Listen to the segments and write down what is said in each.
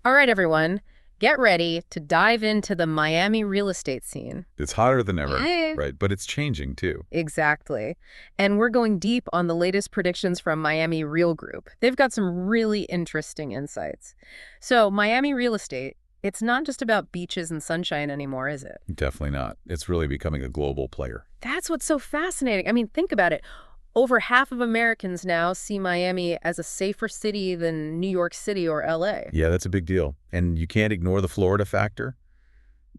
All right, everyone, get ready to dive into the Miami real estate scene. It's hotter than ever, Yeah. right? But it's changing too. Exactly. And we're going deep on the latest predictions from Miami Real Group. They've got some really interesting insights. So, Miami real estate, it's not just about beaches and sunshine anymore, is it? Definitely not. It's really becoming a global player. That's what's so fascinating. I mean, think about it. Over half of Americans now see Miami as a safer city than New York City or LA. Yeah, that's a big deal. And you can't ignore the Florida factor.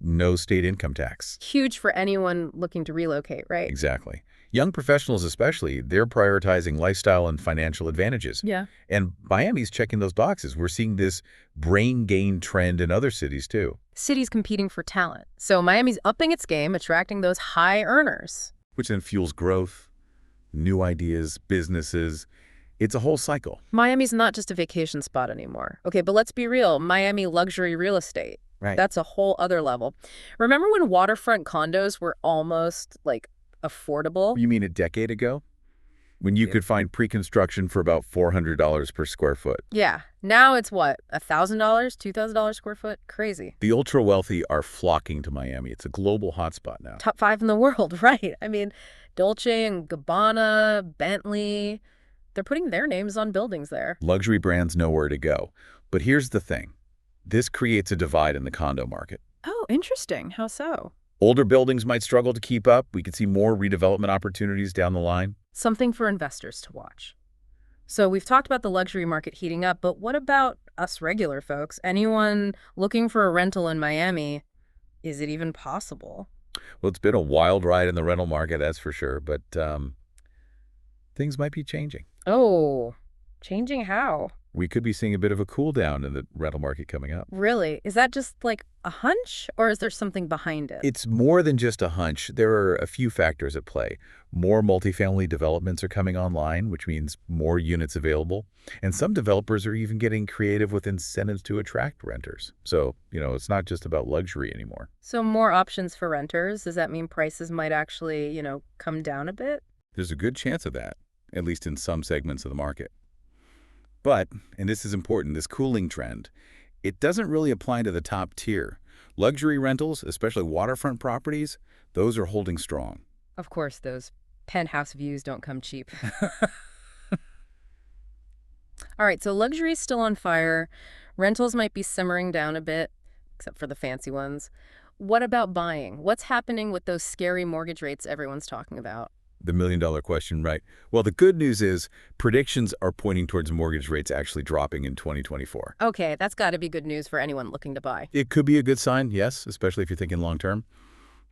No state income tax. Huge for anyone looking to relocate, right? Exactly. Young professionals especially, they're prioritizing lifestyle and financial advantages. Yeah. And Miami's checking those boxes. We're seeing this brain gain trend in other cities too, Cities competing for talent. So Miami's upping its game, attracting those high earners. which then fuels growth, new ideas, businesses. It's a whole cycle. Miami's not just a vacation spot anymore. Okay, but let's be real. Miami luxury real estate. Right. That's a whole other level. Remember when waterfront condos were almost, like, affordable? You mean a decade ago? When you Yeah. could find pre-construction for about $400 per square foot. Yeah. Now it's what? $1,000? $2,000 square foot? Crazy. The ultra-wealthy are flocking to Miami. It's a global hotspot now. Top 5 in the world, right? I mean, Dolce and Gabbana, Bentley, they're putting their names on buildings there. Luxury brands know where to go. But here's the thing. This creates a divide in the condo market. Oh, interesting. How so? Older buildings might struggle to keep up. We could see more redevelopment opportunities down the line. Something for investors to watch. So we've talked about the luxury market heating up, but what about us regular folks? Anyone looking for a rental in Miami? Is it even possible? Well, it's been a wild ride in the rental market, that's for sure. But things might be changing. Oh, changing how? We could be seeing a bit of a cool down in the rental market coming up. Really? Is that just like a hunch, or is there something behind it? It's more than just a hunch. There are a few factors at play. More multifamily developments are coming online, which means more units available. And some developers are even getting creative with incentives to attract renters. So, it's not just about luxury anymore. So more options for renters. Does that mean prices might actually, come down a bit? There's a good chance of that, at least in some segments of the market. But, and this is important, this cooling trend, it doesn't really apply to the top tier. Luxury rentals, especially waterfront properties, those are holding strong. Of course, those penthouse views don't come cheap. All right, so luxury is still on fire. Rentals might be simmering down a bit, except for the fancy ones. What about buying? What's happening with those scary mortgage rates everyone's talking about? The million-dollar question, right? Well, the good news is predictions are pointing towards mortgage rates actually dropping in 2024. Okay, that's got to be good news for anyone looking to buy. It could be a good sign, yes, especially if you're thinking long-term.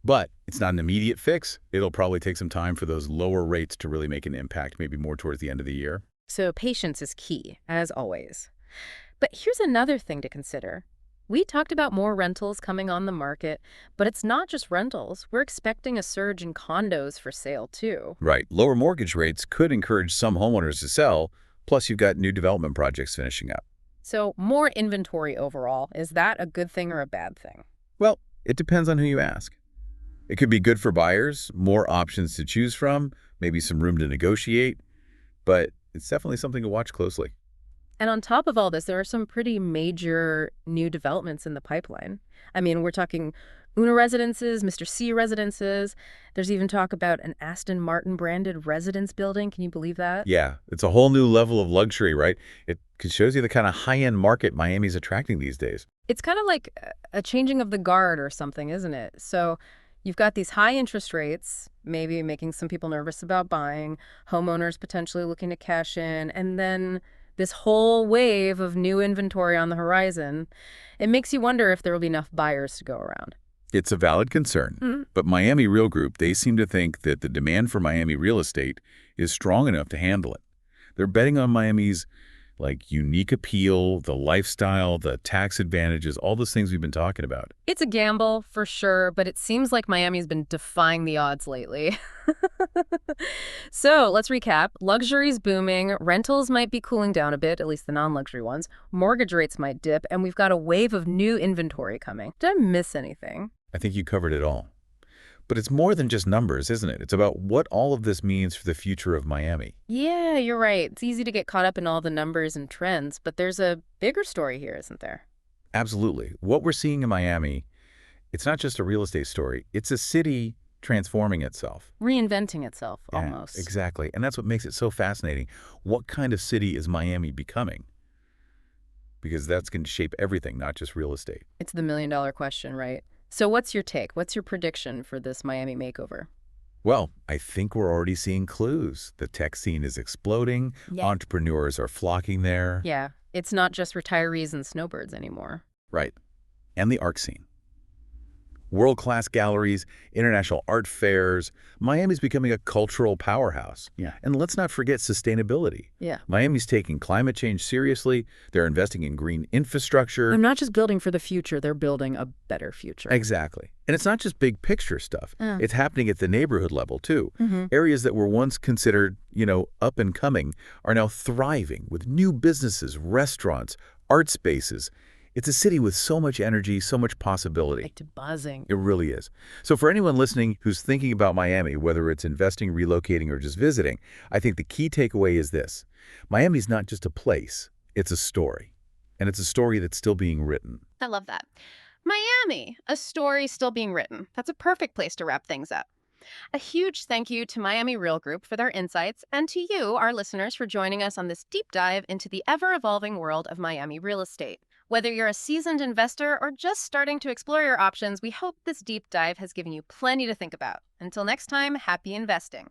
But it's not an immediate fix. It'll probably take some time for those lower rates to really make an impact, maybe more towards the end of the year. So patience is key, as always. But here's another thing to consider. We talked about more rentals coming on the market, but it's not just rentals. We're expecting a surge in condos for sale, too. Right. Lower mortgage rates could encourage some homeowners to sell, plus you've got new development projects finishing up. So more inventory overall. Is that a good thing or a bad thing? Well, it depends on who you ask. It could be good for buyers, more options to choose from, maybe some room to negotiate, but it's definitely something to watch closely. And on top of all this, there are some pretty major new developments in the pipeline. I mean, we're talking Una residences, Mr. C residences. There's even talk about an Aston Martin branded residence building. Can you believe that? Yeah, it's a whole new level of luxury, right? It shows you the kind of high-end market Miami's attracting these days. It's kind of like a changing of the guard or something, isn't it? So you've got these high interest rates, maybe making some people nervous about buying, homeowners potentially looking to cash in, and then this whole wave of new inventory on the horizon. It makes you wonder if there will be enough buyers to go around. It's a valid concern, but Miami Real Group, they seem to think that the demand for Miami real estate is strong enough to handle it. They're betting on Miami's unique appeal, the lifestyle, the tax advantages, all those things we've been talking about. It's a gamble for sure, but it seems like Miami's been defying the odds lately. So let's recap. Luxury's booming. Rentals might be cooling down a bit, at least the non-luxury ones. Mortgage rates might dip, and we've got a wave of new inventory coming. Did I miss anything? I think you covered it all. But it's more than just numbers, isn't it? It's about what all of this means for the future of Miami. Yeah, you're right. It's easy to get caught up in all the numbers and trends, but there's a bigger story here, isn't there? Absolutely. What we're seeing in Miami, it's not just a real estate story. It's a city transforming itself. Reinventing itself, Yeah, almost. exactly. And that's what makes it so fascinating. What kind of city is Miami becoming? Because that's going to shape everything, not just real estate. It's the million-dollar question, right? So what's your take? What's your prediction for this Miami makeover? Well, I think we're already seeing clues. The tech scene is exploding. Yeah. Entrepreneurs are flocking there. Yeah, it's not just retirees and snowbirds anymore. Right. And the art scene. World-class galleries, international art fairs. Miami's becoming a cultural powerhouse. Yeah. And let's not forget sustainability. Yeah. Miami's taking climate change seriously. They're investing in green infrastructure. They're not just building for the future, they're building a better future. Exactly. And it's not just big picture stuff. It's happening at the neighborhood level, too. Mm-hmm. Areas that were once considered, up and coming are now thriving with new businesses, restaurants, art spaces. It's a city with so much energy, so much possibility. Like to buzzing. It really is. So for anyone listening who's thinking about Miami, whether it's investing, relocating, or just visiting, I think the key takeaway is this. Miami's not just a place, it's a story. And it's a story that's still being written. I love that. Miami, a story still being written. That's a perfect place to wrap things up. A huge thank you to Miami Real Group for their insights and to you, our listeners, for joining us on this deep dive into the ever-evolving world of Miami real estate. Whether you're a seasoned investor or just starting to explore your options, we hope this deep dive has given you plenty to think about. Until next time, happy investing.